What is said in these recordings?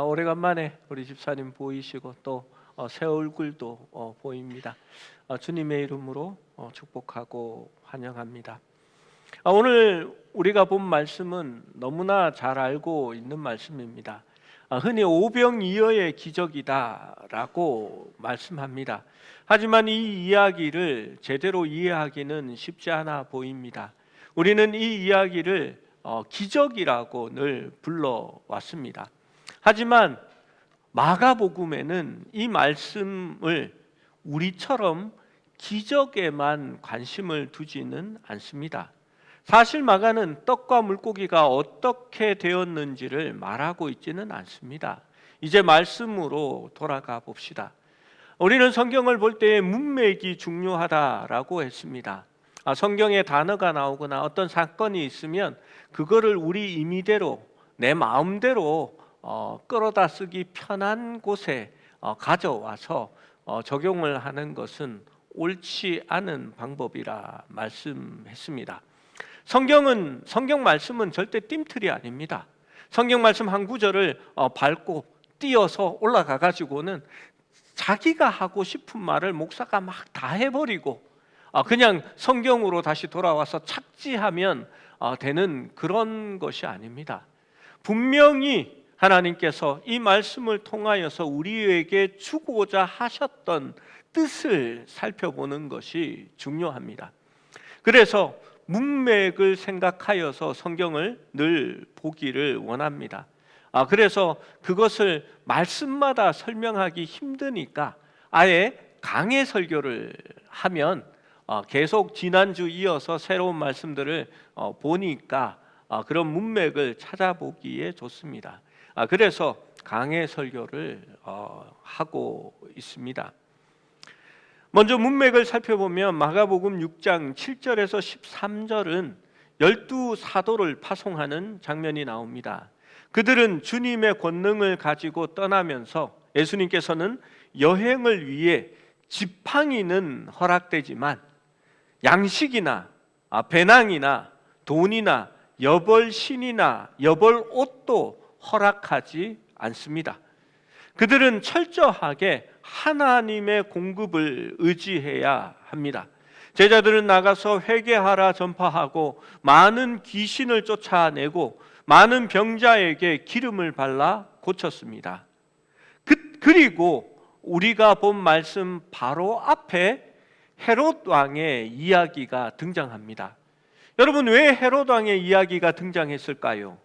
오래간만에 우리 집사님 보이시고 또 새 얼굴도 보입니다. 주님의 이름으로 축복하고 환영합니다. 오늘 우리가 본 말씀은 너무나 잘 알고 있는 말씀입니다. 흔히 오병이어의 기적이다라고 말씀합니다. 하지만 이 이야기를 제대로 이해하기는 쉽지 않아 보입니다. 우리는 이 이야기를 기적이라고 늘 불러왔습니다. 하지만 마가복음에는 이 말씀을 우리처럼 기적에만 관심을 두지는 않습니다. 사실 마가는 떡과 물고기가 어떻게 되었는지를 말하고 있지는 않습니다. 이제 말씀으로 돌아가 봅시다. 우리는 성경을 볼 때에 문맥이 중요하다라고 했습니다. 성경에 단어가 나오거나 어떤 사건이 있으면 그거를 우리 임의대로 내 마음대로 끌어다 쓰기 편한 곳에 가져와서 적용을 하는 것은 옳지 않은 방법이라 말씀했습니다. 성경 말씀은 절대 띵틀이 아닙니다. 성경 말씀 한 구절을 밟고 뛰어서 올라가 가지고는 자기가 하고 싶은 말을 목사가 막 다 해버리고 그냥 성경으로 다시 돌아와서 착지하면 되는 그런 것이 아닙니다. 분명히 하나님께서 이 말씀을 통하여서 우리에게 주고자 하셨던 뜻을 살펴보는 것이 중요합니다. 그래서 문맥을 생각하여서 성경을 늘 보기를 원합니다. 그래서 그것을 말씀마다 설명하기 힘드니까 아예 강해 설교를 하면 계속 지난주 이어서 새로운 말씀들을 보니까 그런 문맥을 찾아보기에 좋습니다. 그래서 강해 설교를 하고 있습니다. 먼저 문맥을 살펴보면 마가복음 6장 7절에서 13절은 12사도를 파송하는 장면이 나옵니다. 그들은 주님의 권능을 가지고 떠나면서 예수님께서는 여행을 위해 지팡이는 허락되지만 양식이나 배낭이나 돈이나 여벌신이나 여벌옷도 허락하지 않습니다. 그들은 철저하게 하나님의 공급을 의지해야 합니다. 제자들은 나가서 회개하라 전파하고 많은 귀신을 쫓아내고 많은 병자에게 기름을 발라 고쳤습니다. 그리고 우리가 본 말씀 바로 앞에 헤롯 왕의 이야기가 등장합니다. 여러분, 왜 헤롯 왕의 이야기가 등장했을까요?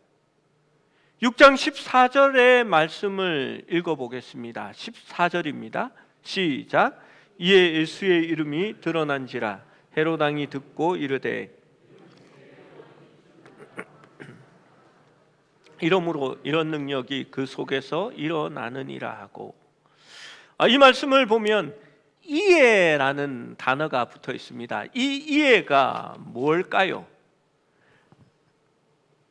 6장 14절의 말씀을 읽어보겠습니다. 14절입니다. 시작. 이에 예수의 이름이 드러난지라 헤롯 왕이 듣고 이르되 이러므로 이런 능력이 그 속에서 일어나느니라 하고, 이 말씀을 보면 이에라는 단어가 붙어 있습니다. 이 이에가 뭘까요?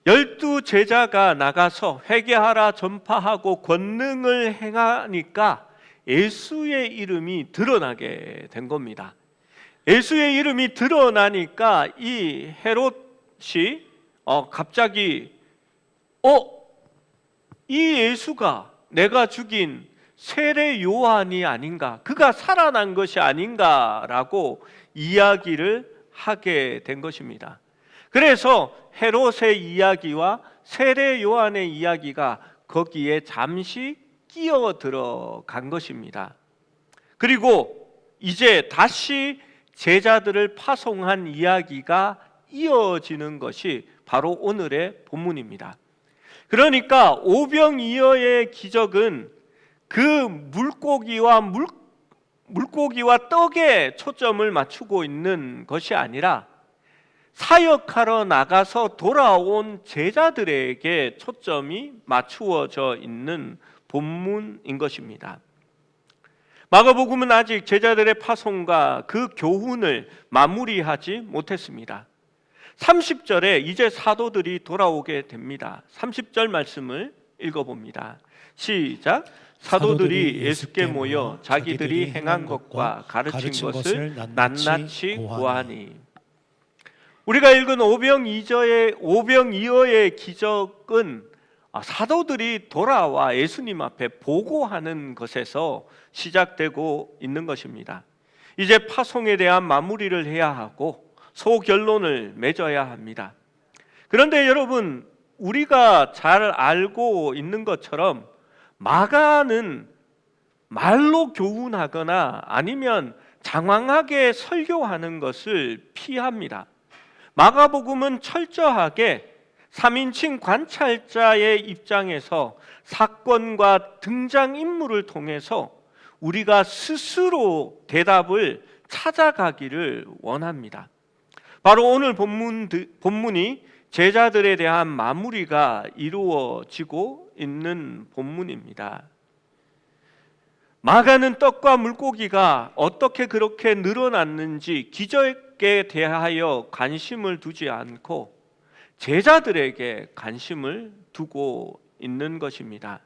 12 제자가 나가서 회개하라 전파하고 권능을 행하니까 예수의 이름이 드러나게 된 겁니다. 예수의 이름이 드러나니까 이 헤롯이 갑자기 이 예수가 내가 죽인 세례 요한이 아닌가, 그가 살아난 것이 아닌가라고 이야기를 하게 된 것입니다. 그래서 헤롯의 이야기와 세례 요한의 이야기가 거기에 잠시 끼어 들어간 것입니다. 그리고 이제 다시 제자들을 파송한 이야기가 이어지는 것이 바로 오늘의 본문입니다. 그러니까 오병이어의 기적은 그 물고기와 떡에 초점을 맞추고 있는 것이 아니라 사역하러 나가서 돌아온 제자들에게 초점이 맞추어져 있는 본문인 것입니다. 마가복음은 아직 제자들의 파송과 그 교훈을 마무리하지 못했습니다. 30절에 이제 사도들이 돌아오게 됩니다. 30절 말씀을 읽어봅니다. 시작. 사도들이 예수께 모여 자기들이 행한 것과 가르친 것을 낱낱이 고하니. 우리가 읽은 오병이어의 기적은 사도들이 돌아와 예수님 앞에 보고하는 것에서 시작되고 있는 것입니다. 이제 파송에 대한 마무리를 해야 하고 소결론을 맺어야 합니다. 그런데 여러분, 우리가 잘 알고 있는 것처럼 마가는 말로 교훈하거나 아니면 장황하게 설교하는 것을 피합니다. 마가복음은 철저하게 3인칭 관찰자의 입장에서 사건과 등장인물을 통해서 우리가 스스로 대답을 찾아가기를 원합니다. 바로 오늘 본문이 제자들에 대한 마무리가 이루어지고 있는 본문입니다. 마가는 떡과 물고기가 어떻게 그렇게 늘어났는지 기적에 대하여 관심을 두지 않고 제자들에게 관심을 두고 있는 것입니다.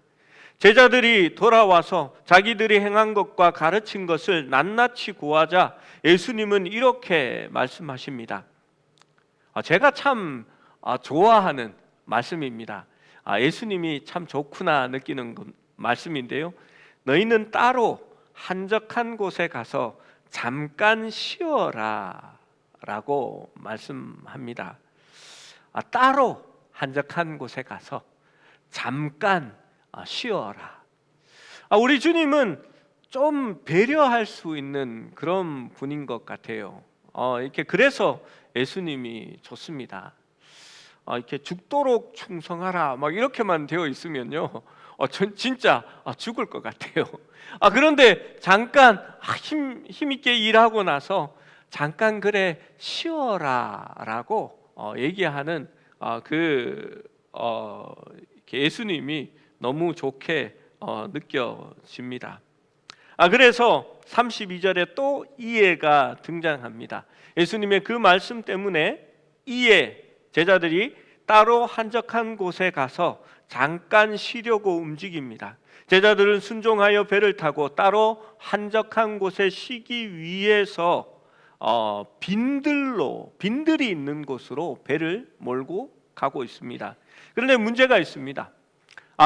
제자들이 돌아와서 자기들이 행한 것과 가르친 것을 낱낱이 구하자 예수님은 이렇게 말씀하십니다. 제가 참 좋아하는 말씀입니다. 예수님이 참 좋구나 느끼는 말씀인데요. 너희는 따로 한적한 곳에 가서 잠깐 쉬어라 라고 말씀합니다. 따로 한적한 곳에 가서 잠깐 쉬어라. 우리 주님은 좀 배려할 수 있는 그런 분인 것 같아요. 이렇게 그래서 예수님이 좋습니다. 이렇게 죽도록 충성하라 막 이렇게만 되어 있으면요, 전 진짜 죽을 것 같아요. 그런데 잠깐 힘있게 일하고 나서 잠깐 그래 쉬어라라고 얘기하는 예수님이 너무 좋게 느껴집니다. 그래서 32절에 또 이해가 등장합니다. 예수님의 그 말씀 때문에 제자들이 따로 한적한 곳에 가서 잠깐 쉬려고 움직입니다. 제자들은 순종하여 배를 타고 따로 한적한 곳에 쉬기 위해서 빈들이 있는 곳으로 배를 몰고 가고 있습니다. 그런데 문제가 있습니다.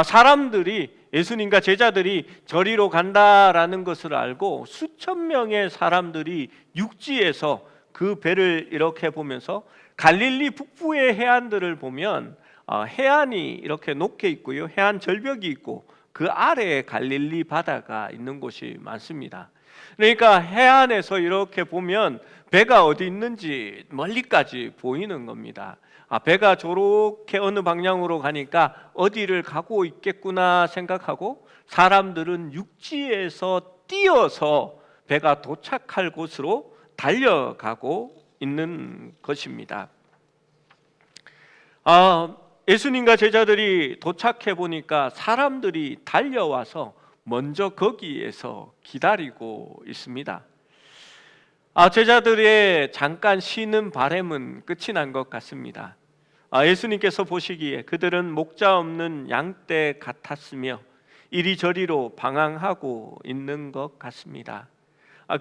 사람들이, 예수님과 제자들이 저리로 간다라는 것을 알고 수천 명의 사람들이 육지에서 그 배를 이렇게 보면서 갈릴리 북부의 해안들을 보면 해안이 이렇게 높게 있고요, 해안 절벽이 있고 그 아래에 갈릴리 바다가 있는 곳이 많습니다. 그러니까 해안에서 이렇게 보면 배가 어디 있는지 멀리까지 보이는 겁니다. 배가 저렇게 어느 방향으로 가니까 어디를 가고 있겠구나 생각하고 사람들은 육지에서 뛰어서 배가 도착할 곳으로 달려가고 있는 것입니다. 예수님과 제자들이 도착해 보니까 사람들이 달려와서 먼저 거기에서 기다리고 있습니다. 제자들의 잠깐 쉬는 바람은 끝이 난 것 같습니다. 예수님께서 보시기에 그들은 목자 없는 양떼 같았으며 이리저리로 방황하고 있는 것 같습니다.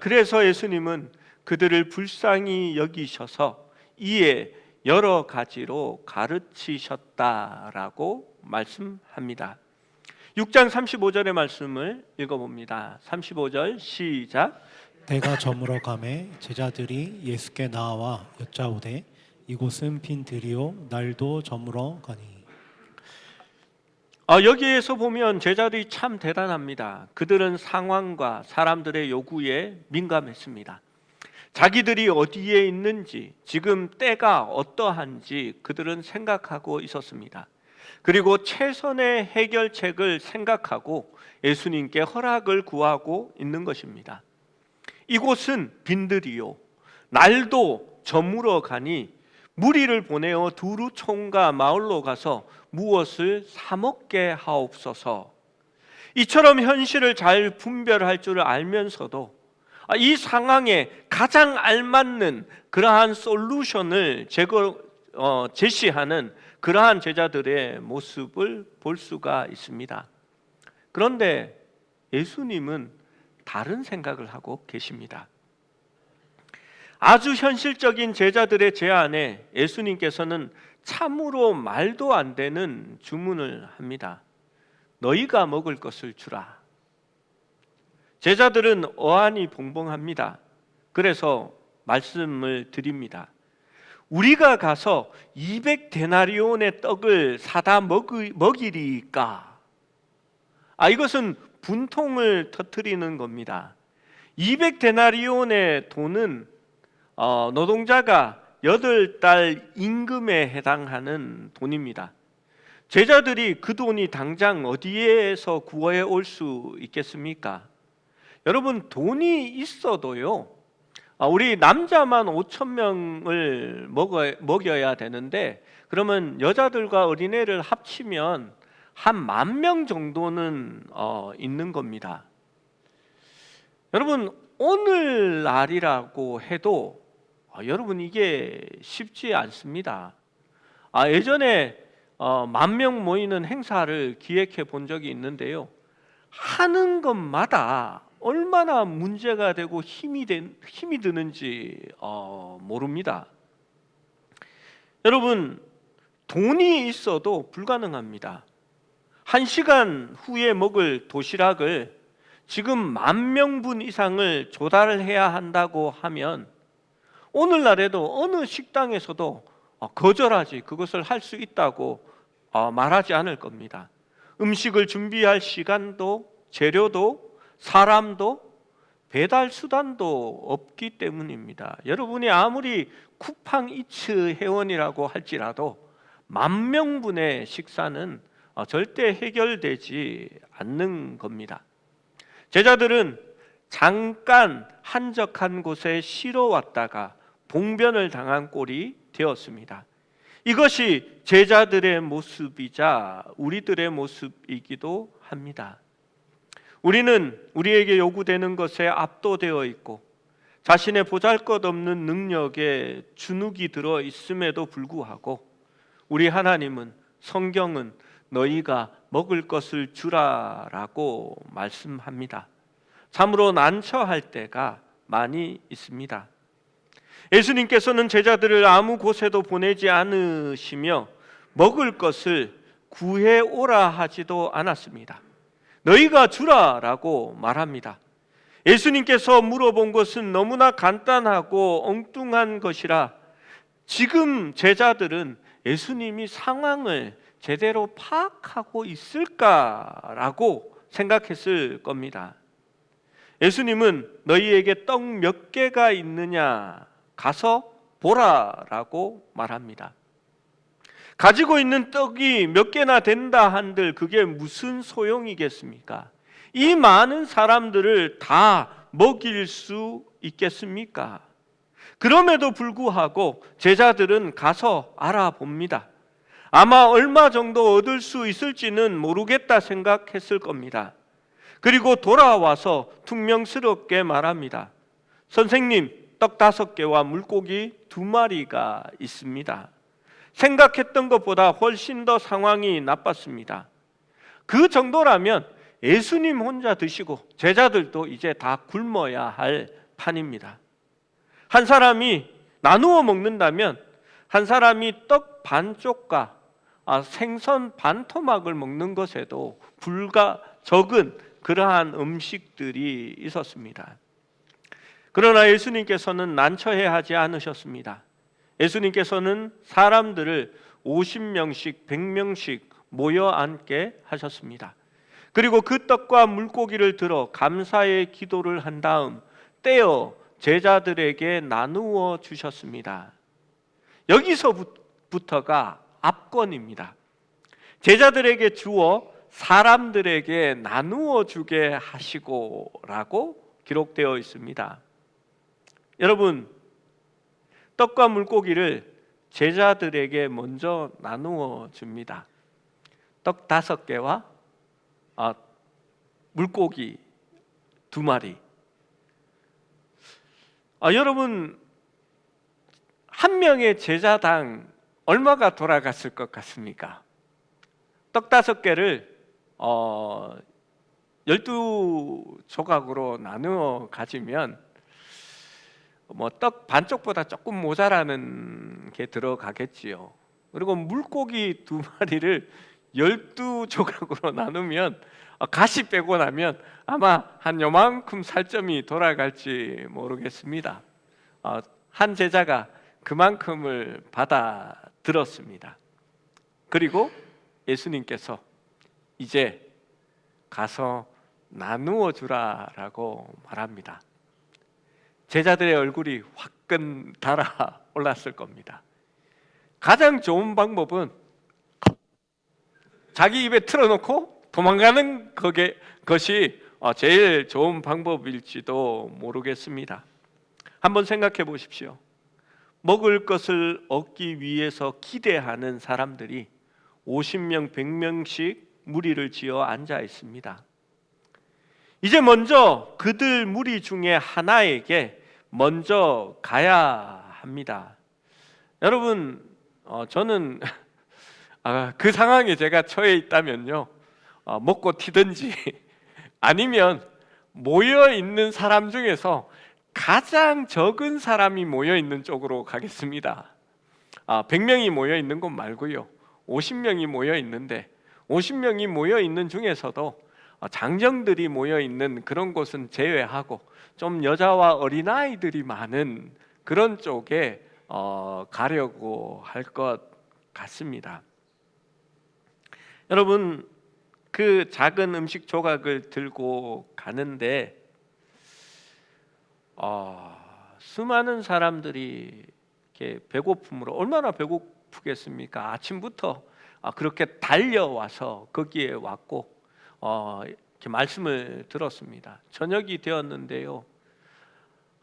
그래서 예수님은 그들을 불쌍히 여기셔서 이에 여러 가지로 가르치셨다라고 말씀합니다. 6장 35절의 말씀을 읽어봅니다. 35절 시작. 때가 저물어 가매 제자들이 예수께 나와 여짜오되 이곳은 빈 들이요 날도 저물어 가니. 여기에서 보면 제자들이 참 대단합니다. 그들은 상황과 사람들의 요구에 민감했습니다. 자기들이 어디에 있는지, 지금 때가 어떠한지 그들은 생각하고 있었습니다. 그리고 최선의 해결책을 생각하고 예수님께 허락을 구하고 있는 것입니다. 이곳은 빈들이요 날도 저물어 가니 무리를 보내어 두루 총과 마을로 가서 무엇을 사 먹게 하옵소서. 이처럼 현실을 잘 분별할 줄 알면서도 이 상황에 가장 알맞는 그러한 솔루션을 제시하는 그러한 제자들의 모습을 볼 수가 있습니다. 그런데 예수님은 다른 생각을 하고 계십니다. 아주 현실적인 제자들의 제안에 예수님께서는 참으로 말도 안 되는 주문을 합니다. 너희가 먹을 것을 주라. 제자들은 어안이 봉봉합니다. 그래서 말씀을 드립니다. 우리가 가서 200데나리온의 떡을 사다 먹이리까? 이것은 분통을 터뜨리는 겁니다. 200데나리온의 돈은 노동자가 8달 임금에 해당하는 돈입니다. 제자들이 그 돈이 당장 어디에서 구해 올 수 있겠습니까? 여러분, 돈이 있어도요, 우리 남자만 5,000명을 먹여야 되는데, 그러면 여자들과 어린애를 합치면 한 10,000명 정도는 있는 겁니다. 여러분, 오늘날이라고 해도 여러분, 이게 쉽지 않습니다. 예전에 10,000명 모이는 행사를 기획해 본 적이 있는데요, 하는 것마다 얼마나 문제가 되고 힘이 드는지 모릅니다. 여러분, 돈이 있어도 불가능합니다. 1시간 후에 먹을 도시락을 지금 10,000분 이상을 조달해야 한다고 하면 오늘날에도 어느 식당에서도 거절하지 그것을 할 수 있다고 말하지 않을 겁니다. 음식을 준비할 시간도 재료도 사람도 배달 수단도 없기 때문입니다. 여러분이 아무리 쿠팡이츠 회원이라고 할지라도 10,000명분의 식사는 절대 해결되지 않는 겁니다. 제자들은 잠깐 한적한 곳에 쉬러 왔다가 봉변을 당한 꼴이 되었습니다. 이것이 제자들의 모습이자 우리들의 모습이기도 합니다. 우리는 우리에게 요구되는 것에 압도되어 있고 자신의 보잘것없는 능력에 주눅이 들어 있음에도 불구하고 우리 하나님은, 성경은 너희가 먹을 것을 주라라고 말씀합니다. 참으로 난처할 때가 많이 있습니다. 예수님께서는 제자들을 아무 곳에도 보내지 않으시며 먹을 것을 구해오라 하지도 않았습니다. 너희가 주라라고 말합니다. 예수님께서 물어본 것은 너무나 간단하고 엉뚱한 것이라 지금 제자들은 예수님이 상황을 제대로 파악하고 있을까라고 생각했을 겁니다. 예수님은 너희에게 떡 몇 개가 있느냐 가서 보라라고 말합니다. 가지고 있는 떡이 몇 개나 된다 한들 그게 무슨 소용이겠습니까? 이 많은 사람들을 다 먹일 수 있겠습니까? 그럼에도 불구하고 제자들은 가서 알아봅니다. 아마 얼마 정도 얻을 수 있을지는 모르겠다 생각했을 겁니다. 그리고 돌아와서 퉁명스럽게 말합니다. 선생님, 떡 5개와 물고기 2마리가 있습니다. 생각했던 것보다 훨씬 더 상황이 나빴습니다. 그 정도라면 예수님 혼자 드시고 제자들도 이제 다 굶어야 할 판입니다. 한 사람이 나누어 먹는다면 한 사람이 떡 반쪽과 생선 반토막을 먹는 것에도 불과 적은 그러한 음식들이 있었습니다. 그러나 예수님께서는 난처해하지 않으셨습니다. 예수님께서는 사람들을 50명씩 100명씩 모여 앉게 하셨습니다. 그리고 그 떡과 물고기를 들어 감사의 기도를 한 다음 떼어 제자들에게 나누어 주셨습니다. 여기서부터가 압권입니다. 제자들에게 주어 사람들에게 나누어 주게 하시고라고 기록되어 있습니다. 여러분, 떡과 물고기를 제자들에게 먼저 나누어 줍니다. 떡 5개와 물고기 2마리. 여러분, 한 명의 제자당 얼마가 돌아갔을 것 같습니까? 떡 5개를 12조각으로 나누어 가지면 떡 반쪽보다 조금 모자라는 게 들어가겠지요. 그리고 물고기 2마리를 12조각으로 나누면 가시 빼고 나면 아마 한 요만큼 살점이 돌아갈지 모르겠습니다. 한 제자가 그만큼을 받아 들었습니다. 그리고 예수님께서 이제 가서 나누어 주라라고 말합니다. 제자들의 얼굴이 화끈 달아 올랐을 겁니다. 가장 좋은 방법은 자기 입에 틀어놓고 도망가는 것이 제일 좋은 방법일지도 모르겠습니다. 한번 생각해 보십시오. 먹을 것을 얻기 위해서 기대하는 사람들이 50명, 100명씩 무리를 지어 앉아 있습니다. 이제 먼저 그들 무리 중에 하나에게 먼저 가야 합니다. 여러분, 저는 그 상황에 제가 처해 있다면요, 먹고 튀든지 아니면 모여 있는 사람 중에서 가장 적은 사람이 모여 있는 쪽으로 가겠습니다. 100명이 모여 있는 곳 말고요, 50명이 모여 있는데 50명이 모여 있는 중에서도 장정들이 모여 있는 그런 곳은 제외하고 좀 여자와 어린아이들이 많은 그런 쪽에 가려고 할 것 같습니다. 여러분, 그 작은 음식 조각을 들고 가는데 수많은 사람들이 이렇게 배고픔으로, 얼마나 배고프겠습니까? 아침부터 그렇게 달려와서 거기에 왔고 이렇게 말씀을 들었습니다. 저녁이 되었는데요,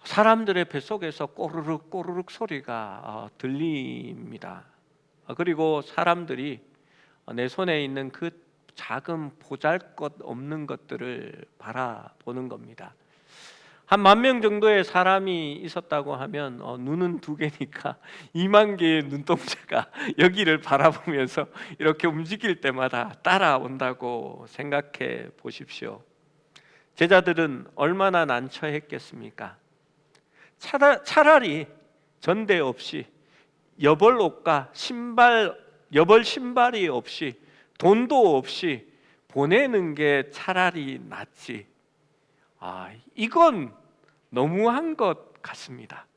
사람들의 뱃속에서 꼬르륵 꼬르륵 소리가 들립니다. 그리고 사람들이 내 손에 있는 그 작은 보잘것없는 것들을 바라보는 겁니다. 한 10,000명 정도의 사람이 있었다고 하면 눈은 2개니까 2만 개의 눈동자가 여기를 바라보면서 이렇게 움직일 때마다 따라온다고 생각해 보십시오. 제자들은 얼마나 난처했겠습니까? 차라리 전대 없이 여벌 옷과 여벌 신발이 없이 돈도 없이 보내는 게 차라리 낫지. 이건 너무한 것 같습니다.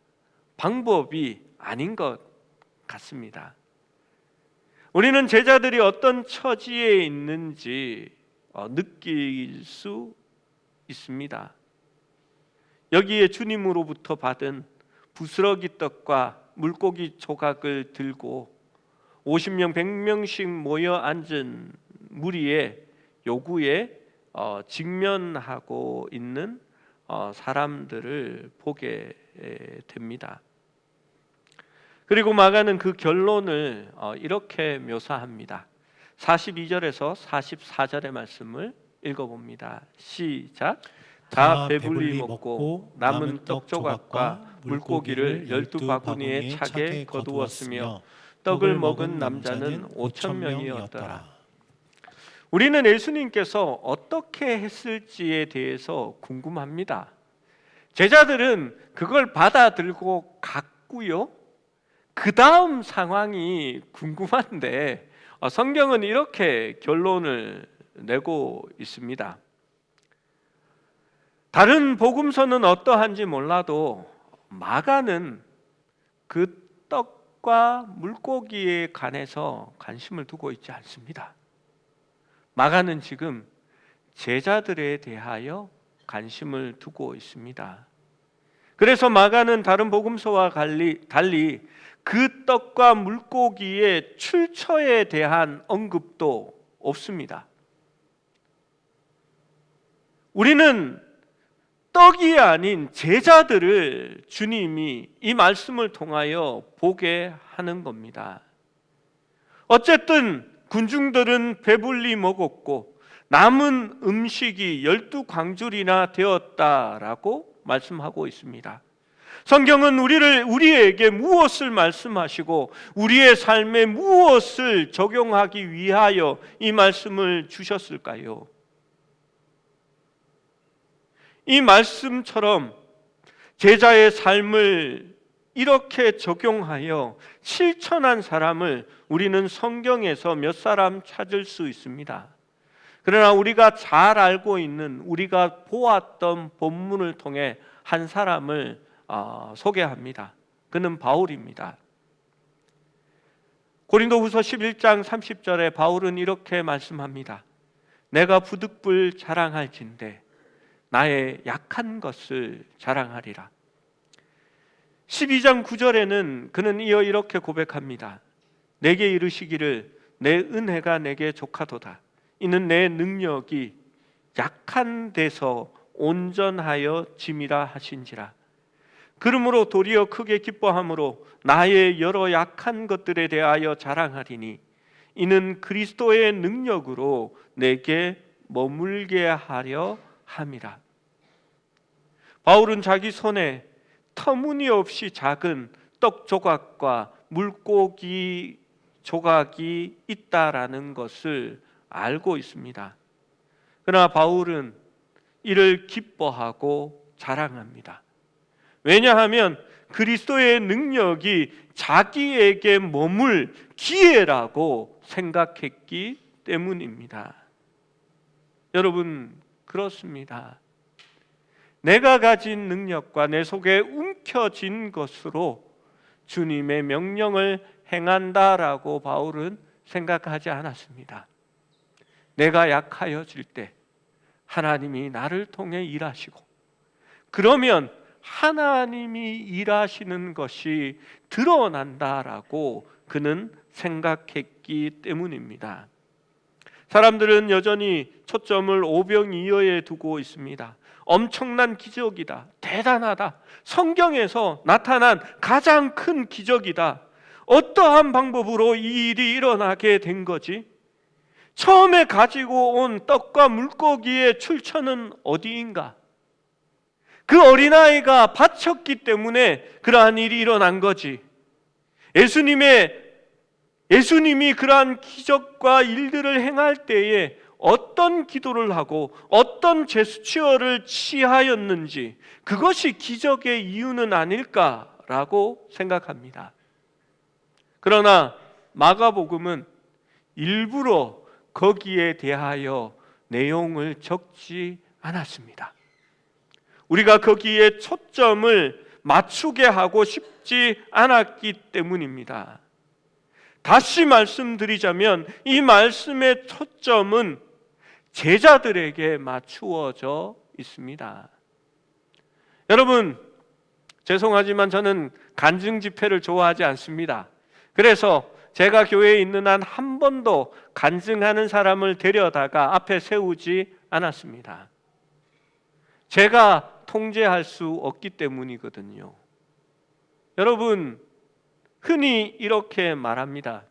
방법이 아닌 것 같습니다. 우리는 제자들이 어떤 처지에 있는지 느낄 수 있습니다. 여기에 주님으로부터 받은 부스러기 떡과 물고기 조각을 들고 50명, 100명씩 모여 앉은 무리의 요구에 직면하고 있는 사람들을 보게 됩니다. 그리고 마가는 그 결론을 이렇게 묘사합니다. 42절에서 44절의 말씀을 읽어봅니다. 시작. 다 배불리 먹고 남은 떡 조각과 물고기를 12바구니에 차게 거두었으며 떡을 먹은 남자는 5,000명이었더라. 우리는 예수님께서 어떻게 했을지에 대해서 궁금합니다. 제자들은 그걸 받아들고 갔고요, 그 다음 상황이 궁금한데 성경은 이렇게 결론을 내고 있습니다. 다른 복음서는 어떠한지 몰라도 마가는 그 떡과 물고기에 관해서 관심을 두고 있지 않습니다. 마가는 지금 제자들에 대하여 관심을 두고 있습니다. 그래서 마가는 다른 복음서와 달리 그 떡과 물고기의 출처에 대한 언급도 없습니다. 우리는 떡이 아닌 제자들을 주님이 이 말씀을 통하여 보게 하는 겁니다. 어쨌든 군중들은 배불리 먹었고 남은 음식이 12광줄이나 되었다라고 말씀하고 있습니다. 성경은 우리에게 무엇을 말씀하시고 우리의 삶에 무엇을 적용하기 위하여 이 말씀을 주셨을까요? 이 말씀처럼 제자의 삶을 이렇게 적용하여 실천한 사람을 우리는 성경에서 몇 사람 찾을 수 있습니다. 그러나 우리가 잘 알고 있는, 우리가 보았던 본문을 통해 한 사람을 소개합니다. 그는 바울입니다. 고린도후서 11장 30절에 바울은 이렇게 말씀합니다. 내가 부득불 자랑할진대 나의 약한 것을 자랑하리라. 12장 9절에는 그는 이어 이렇게 고백합니다. 내게 이르시기를 내 은혜가 내게 족하도다. 이는 내 능력이 약한 데서 온전하여 짐이라 하신지라. 그러므로 도리어 크게 기뻐함으로 나의 여러 약한 것들에 대하여 자랑하리니 이는 그리스도의 능력으로 내게 머물게 하려 함이라. 바울은 자기 손에 터무니없이 작은 떡 조각과 물고기 조각이 있다라는 것을 알고 있습니다. 그러나 바울은 이를 기뻐하고 자랑합니다. 왜냐하면 그리스도의 능력이 자기에게 머물 기회라고 생각했기 때문입니다. 여러분, 그렇습니다. 내가 가진 능력과 내 속에 움켜진 것으로 주님의 명령을 행한다라고 바울은 생각하지 않았습니다. 내가 약하여질 때 하나님이 나를 통해 일하시고, 그러면 하나님이 일하시는 것이 드러난다라고 그는 생각했기 때문입니다. 사람들은 여전히 초점을 오병이어에 두고 있습니다. 엄청난 기적이다, 대단하다, 성경에서 나타난 가장 큰 기적이다, 어떠한 방법으로 이 일이 일어나게 된 거지? 처음에 가지고 온 떡과 물고기의 출처는 어디인가? 그 어린아이가 바쳤기 때문에 그러한 일이 일어난 거지. 예수님이 그러한 기적과 일들을 행할 때에 어떤 기도를 하고 어떤 제스처를 취하였는지, 그것이 기적의 이유는 아닐까라고 생각합니다. 그러나 마가복음은 일부러 거기에 대하여 내용을 적지 않았습니다. 우리가 거기에 초점을 맞추게 하고 싶지 않았기 때문입니다. 다시 말씀드리자면 이 말씀의 초점은 제자들에게 맞추어져 있습니다. 여러분, 죄송하지만 저는 간증 집회를 좋아하지 않습니다. 그래서 제가 교회에 있는 한 한 번도 간증하는 사람을 데려다가 앞에 세우지 않았습니다. 제가 통제할 수 없기 때문이거든요. 여러분, 흔히 이렇게 말합니다.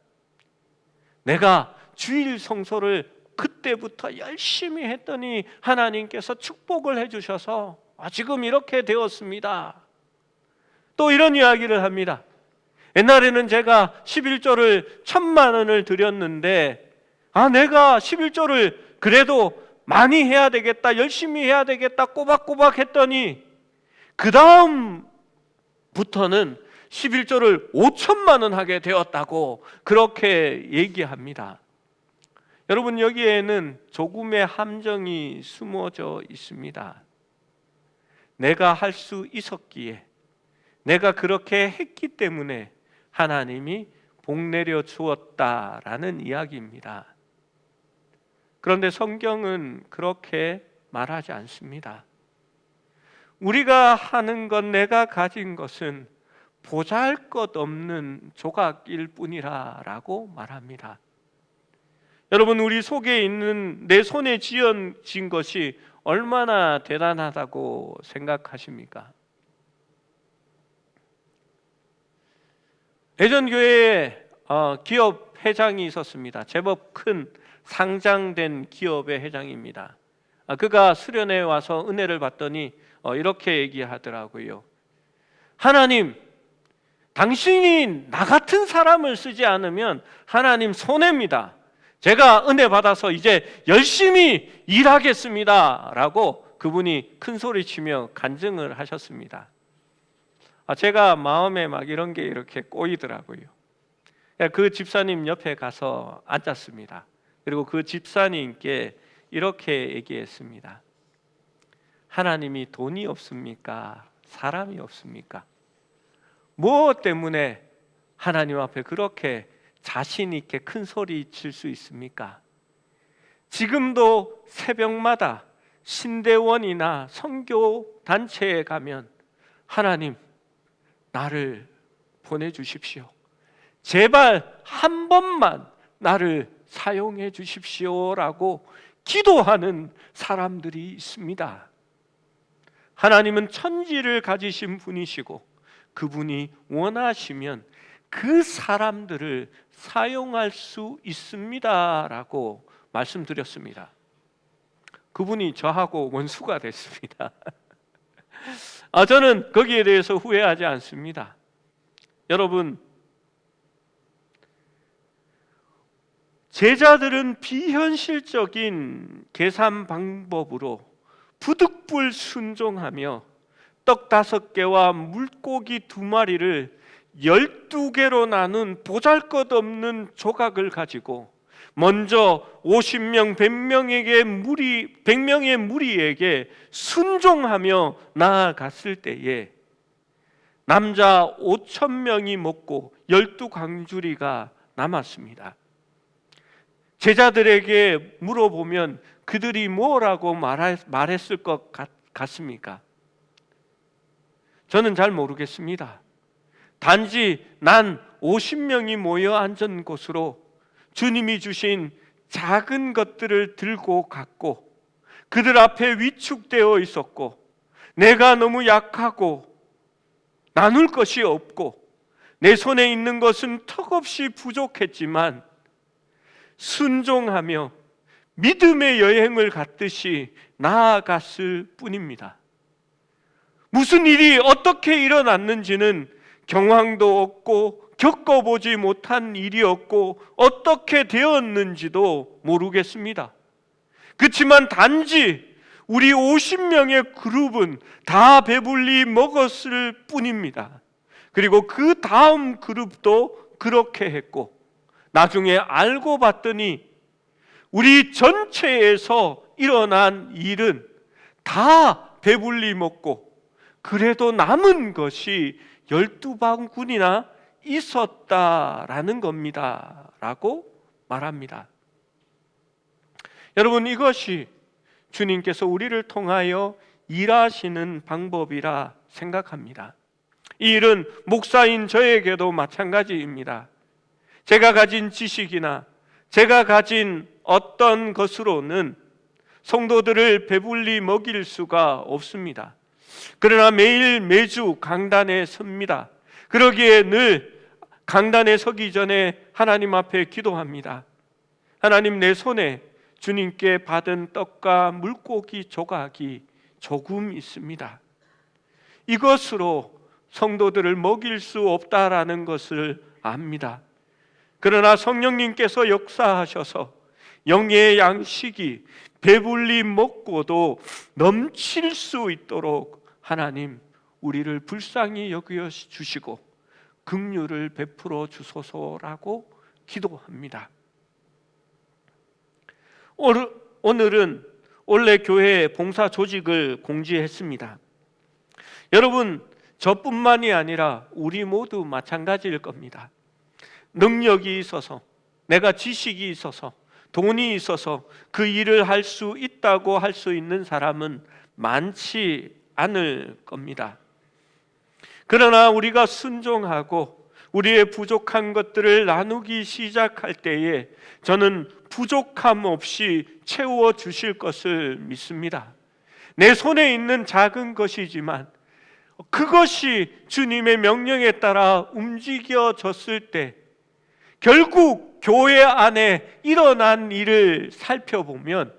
내가 주일 성소를 그때부터 열심히 했더니 하나님께서 축복을 해주셔서 지금 이렇게 되었습니다. 또 이런 이야기를 합니다. 옛날에는 제가 11조를 1,000만 원을 드렸는데 내가 11조를 그래도 많이 해야 되겠다, 열심히 해야 되겠다 꼬박꼬박 했더니 그 다음부터는 11조를 5,000만 원 하게 되었다고 그렇게 얘기합니다. 여러분, 여기에는 조금의 함정이 숨어져 있습니다. 내가 할 수 있었기에, 내가 그렇게 했기 때문에 하나님이 복 내려 주었다라는 이야기입니다. 그런데 성경은 그렇게 말하지 않습니다. 우리가 하는 것, 내가 가진 것은 보잘것없는 조각일 뿐이라고 말합니다. 여러분, 우리 속에 있는 내 손에 지어진 것이 얼마나 대단하다고 생각하십니까? 예전 교회에 기업 회장이 있었습니다. 제법 큰 상장된 기업의 회장입니다. 그가 수련회에 와서 은혜를 받더니 이렇게 얘기하더라고요. 하나님, 당신이 나 같은 사람을 쓰지 않으면 하나님 손해입니다. 제가 은혜 받아서 이제 열심히 일하겠습니다 라고 그분이 큰 소리치며 간증을 하셨습니다. 제가 마음에 막 이런 게 이렇게 꼬이더라고요. 그 집사님 옆에 가서 앉았습니다. 그리고 그 집사님께 이렇게 얘기했습니다. 하나님이 돈이 없습니까? 사람이 없습니까? 무엇 때문에 하나님 앞에 그렇게 자신 있게 큰 소리 칠 수 있습니까? 지금도 새벽마다 신대원이나 선교 단체에 가면 하나님, 나를 보내주십시오. 제발 한 번만 나를 사용해 주십시오라고 기도하는 사람들이 있습니다. 하나님은 천지를 가지신 분이시고 그분이 원하시면 그 사람들을 사용할 수 있습니다라고 말씀드렸습니다. 그분이 저하고 원수가 됐습니다. 저는 거기에 대해서 후회하지 않습니다. 여러분, 제자들은 비현실적인 계산 방법으로 부득불 순종하며 떡 5개와 물고기 2마리를 12개로 나눈 보잘것없는 조각을 가지고 먼저 50명 100명의 무리에게 순종하며 나아갔을 때에 남자 5,000명이 먹고 12광주리가 남았습니다. 제자들에게 물어보면 그들이 뭐라고 말했을 것 같습니까? 저는 잘 모르겠습니다. 단지 난 50명이 모여 앉은 곳으로 주님이 주신 작은 것들을 들고 갔고 그들 앞에 위축되어 있었고 내가 너무 약하고 나눌 것이 없고 내 손에 있는 것은 턱없이 부족했지만 순종하며 믿음의 여행을 갔듯이 나아갔을 뿐입니다. 무슨 일이 어떻게 일어났는지는 경황도 없고 겪어보지 못한 일이었고 어떻게 되었는지도 모르겠습니다. 그렇지만 단지 우리 50명의 그룹은 다 배불리 먹었을 뿐입니다. 그리고 그 다음 그룹도 그렇게 했고 나중에 알고 봤더니 우리 전체에서 일어난 일은 다 배불리 먹고 그래도 남은 것이 12바구니나 있었다라는 겁니다 라고 말합니다. 여러분, 이것이 주님께서 우리를 통하여 일하시는 방법이라 생각합니다. 이 일은 목사인 저에게도 마찬가지입니다. 제가 가진 지식이나 제가 가진 어떤 것으로는 성도들을 배불리 먹일 수가 없습니다. 그러나 매주 강단에 섭니다. 그러기에 늘 강단에 서기 전에 하나님 앞에 기도합니다. 하나님, 내 손에 주님께 받은 떡과 물고기 조각이 조금 있습니다. 이것으로 성도들을 먹일 수 없다라는 것을 압니다. 그러나 성령님께서 역사하셔서 영의 양식이 배불리 먹고도 넘칠 수 있도록 하나님 우리를 불쌍히 여겨 주시고 긍휼을 베풀어 주소서라고 기도합니다. 오늘은 원래 교회 봉사 조직을 공지했습니다. 여러분, 저뿐만이 아니라 우리 모두 마찬가지일 겁니다. 능력이 있어서, 내가 지식이 있어서, 돈이 있어서 그 일을 할 수 있다고 할 수 있는 사람은 많지 않을 겁니다. 그러나 우리가 순종하고 우리의 부족한 것들을 나누기 시작할 때에 저는 부족함 없이 채워 주실 것을 믿습니다. 내 손에 있는 작은 것이지만 그것이 주님의 명령에 따라 움직여졌을 때 결국 교회 안에 일어난 일을 살펴보면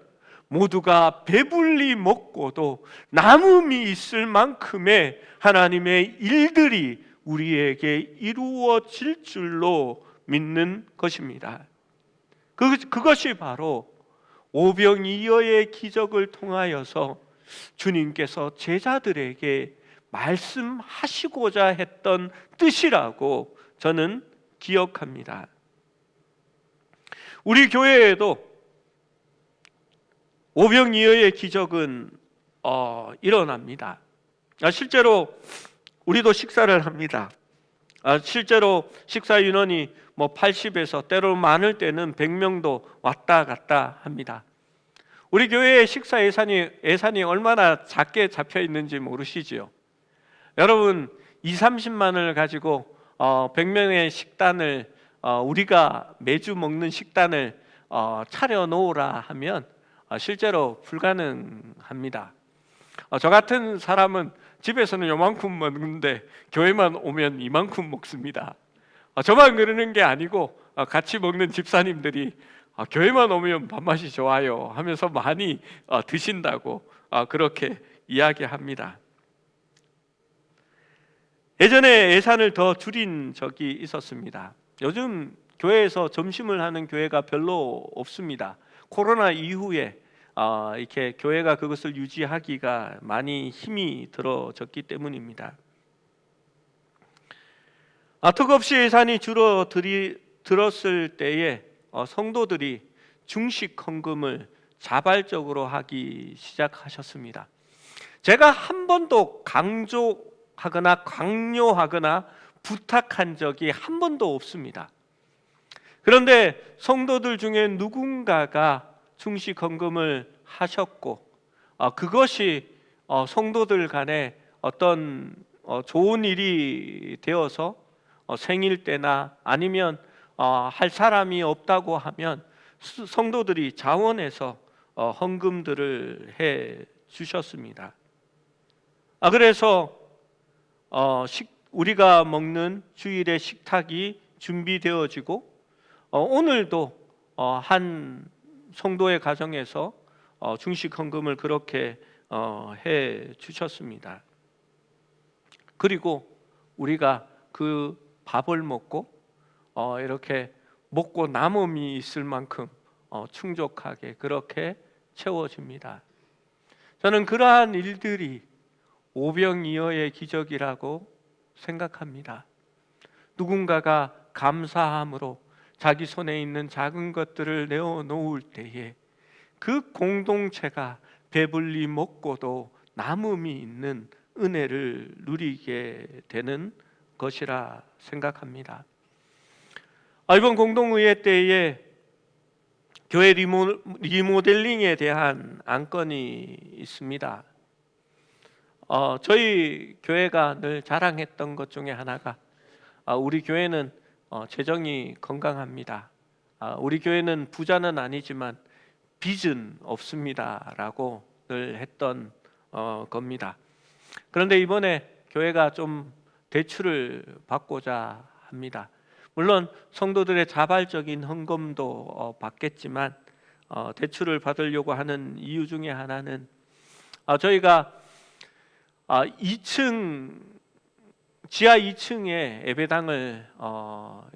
모두가 배불리 먹고도 남음이 있을 만큼의 하나님의 일들이 우리에게 이루어질 줄로 믿는 것입니다. 그것이 바로 오병이어의 기적을 통하여서 주님께서 제자들에게 말씀하시고자 했던 뜻이라고 저는 기억합니다. 우리 교회에도 오병이어의 기적은 일어납니다. 실제로 우리도 식사를 합니다. 실제로 식사 인원이 80에서 때로 많을 때는 100명도 왔다 갔다 합니다. 우리 교회의 식사 예산이 얼마나 작게 잡혀 있는지 모르시지요? 여러분 20-30만을 가지고 100명의 식단을 우리가 매주 먹는 식단을 차려 놓으라 하면 실제로 불가능합니다. 저 같은 사람은 집에서는 요만큼 먹는데 교회만 오면 이만큼 먹습니다. 저만 그러는 게 아니고 같이 먹는 집사님들이 교회만 오면 밥맛이 좋아요 하면서 많이 드신다고 그렇게 이야기합니다. 예전에 예산을 더 줄인 적이 있었습니다. 요즘 교회에서 점심을 하는 교회가 별로 없습니다. 코로나 이후에 이렇게 교회가 그것을 유지하기가 많이 힘이 들어졌기 때문입니다. 턱없이 예산이 줄어들었을 때에 성도들이 중식 헌금을 자발적으로 하기 시작하셨습니다. 제가 한 번도 강조하거나 강요하거나 부탁한 적이 한 번도 없습니다. 그런데 성도들 중에 누군가가 중식 헌금을 하셨고 그것이 성도들 간에 어떤 좋은 일이 되어서 생일 때나 아니면 할 사람이 없다고 하면 성도들이 자원해서 헌금들을 해 주셨습니다. 그래서 우리가 먹는 주일의 식탁이 준비되어지고 오늘도 한 성도의 가정에서 중식 헌금을 그렇게 해 주셨습니다. 그리고 우리가 그 밥을 먹고 이렇게 먹고 남음이 있을 만큼 충족하게 그렇게 채워집니다. 저는 그러한 일들이 오병이어의 기적이라고 생각합니다. 누군가가 감사함으로 자기 손에 있는 작은 것들을 내어놓을 때에 그 공동체가 배불리 먹고도 남음이 있는 은혜를 누리게 되는 것이라 생각합니다. 이번 공동의회 때에 교회 리모델링에 대한 안건이 있습니다. 저희 교회가 늘 자랑했던 것 중에 하나가 우리 교회는 재정이 건강합니다. 우리 교회는 부자는 아니지만 빚은 없습니다라고 늘 했던 겁니다. 그런데 이번에 교회가 좀 대출을 받고자 합니다. 물론 성도들의 자발적인 헌금도 받겠지만 대출을 받으려고 하는 이유 중에 하나는 저희가 2층 지하 2층에 예배당을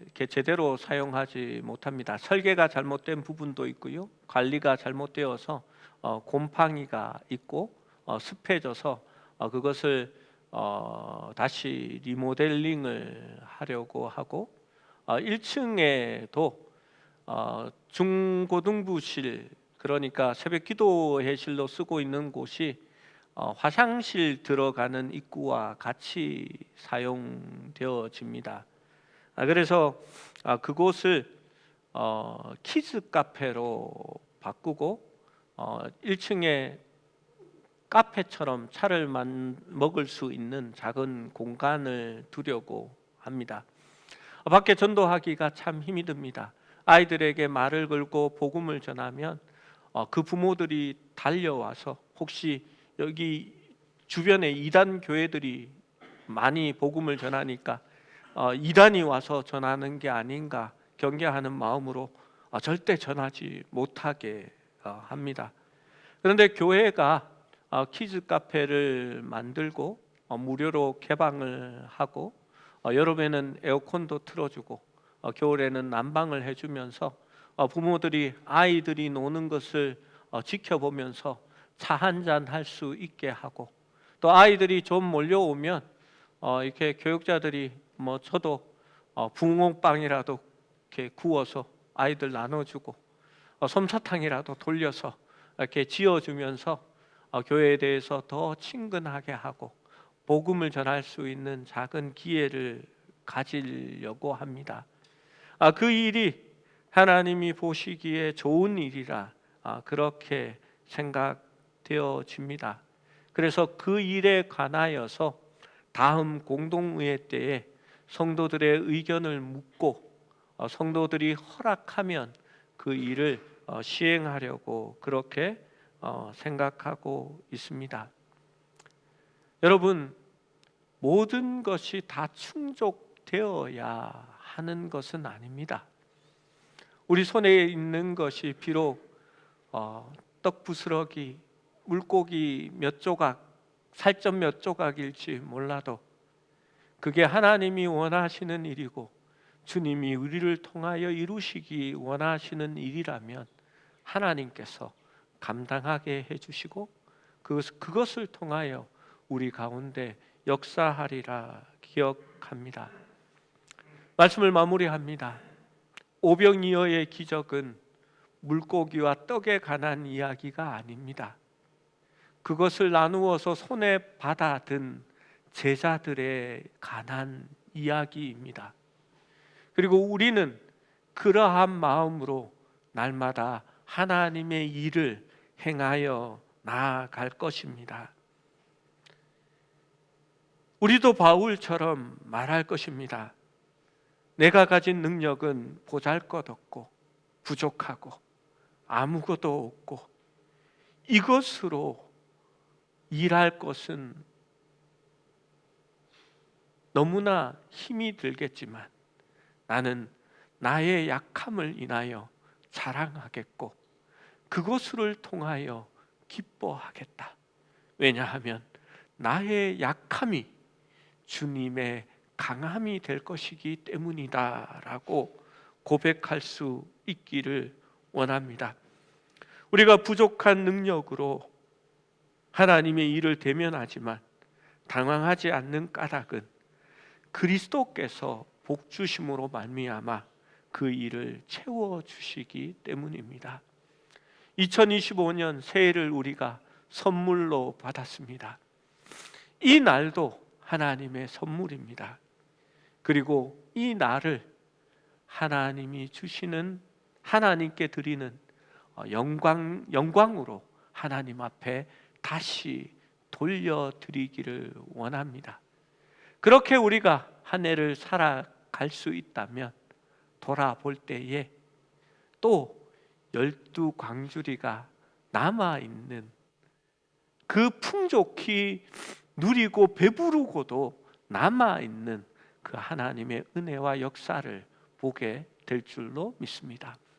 이렇게 제대로 사용하지 못합니다. 설계가 잘못된 부분도 있고요, 관리가 잘못되어서 곰팡이가 있고 습해져서 그것을 다시 리모델링을 하려고 하고 1층에도 중고등부실, 그러니까 새벽기도회실로 쓰고 있는 곳이 화장실 들어가는 입구와 같이 사용되어집니다. 그래서 그곳을 키즈 카페로 바꾸고 1층에 카페처럼 차를 먹을 수 있는 작은 공간을 두려고 합니다. 밖에 전도하기가 참 힘이 듭니다. 아이들에게 말을 걸고 복음을 전하면 그 부모들이 달려와서 혹시 여기 주변에 이단 교회들이 많이 복음을 전하니까 이단이 와서 전하는 게 아닌가 경계하는 마음으로 절대 전하지 못하게 합니다. 그런데 교회가 키즈 카페를 만들고 무료로 개방을 하고 여름에는 에어컨도 틀어주고 겨울에는 난방을 해주면서 부모들이 아이들이 노는 것을 지켜보면서 차 한잔 할 수 있게 하고 또 아이들이 좀 몰려오면 이렇게 교육자들이 저도 붕어빵이라도 이렇게 구워서 아이들 나눠주고 솜사탕이라도 돌려서 이렇게 지어주면서 교회에 대해서 더 친근하게 하고 복음을 전할 수 있는 작은 기회를 가지려고 합니다. 그 일이 하나님이 보시기에 좋은 일이라 그렇게 생각되어집니다. 그래서 그 일에 관하여서 다음 공동의회 때에 성도들의 의견을 묻고 성도들이 허락하면 그 일을 시행하려고 그렇게 생각하고 있습니다. 여러분, 모든 것이 다 충족되어야 하는 것은 아닙니다. 우리 손에 있는 것이 비록 떡 부스러기, 물고기 몇 조각, 살점 몇 조각일지 몰라도 그게 하나님이 원하시는 일이고 주님이 우리를 통하여 이루시기 원하시는 일이라면 하나님께서 감당하게 해주시고 그것을 통하여 우리 가운데 역사하리라 기억합니다. 말씀을 마무리합니다. 오병이어의 기적은 물고기와 떡에 관한 이야기가 아닙니다. 그것을 나누어서 손에 받아든 제자들에 관한 이야기입니다. 그리고 우리는 그러한 마음으로 날마다 하나님의 일을 행하여 나아갈 것입니다. 우리도 바울처럼 말할 것입니다. 내가 가진 능력은 보잘것없고 부족하고 아무것도 없고 이것으로 일할 것은 너무나 힘이 들겠지만 나는 나의 약함을 인하여 자랑하겠고 그것을 통하여 기뻐하겠다. 왜냐하면 나의 약함이 주님의 강함이 될 것이기 때문이다 라고 고백할 수 있기를 원합니다. 우리가 부족한 능력으로 하나님의 일을 대면하지만 당황하지 않는 까닭은 그리스도께서 복주심으로 말미암아 그 일을 채워주시기 때문입니다. 2025년 새해를 우리가 선물로 받았습니다. 이 날도 하나님의 선물입니다. 그리고 이 날을 하나님이 주시는 하나님께 드리는 영광으로 하나님 앞에 다시 돌려드리기를 원합니다. 그렇게 우리가 한 해를 살아갈 수 있다면 돌아볼 때에 또 12광주리가 남아있는 그 풍족히 누리고 배부르고도 남아있는 그 하나님의 은혜와 역사를 보게 될 줄로 믿습니다.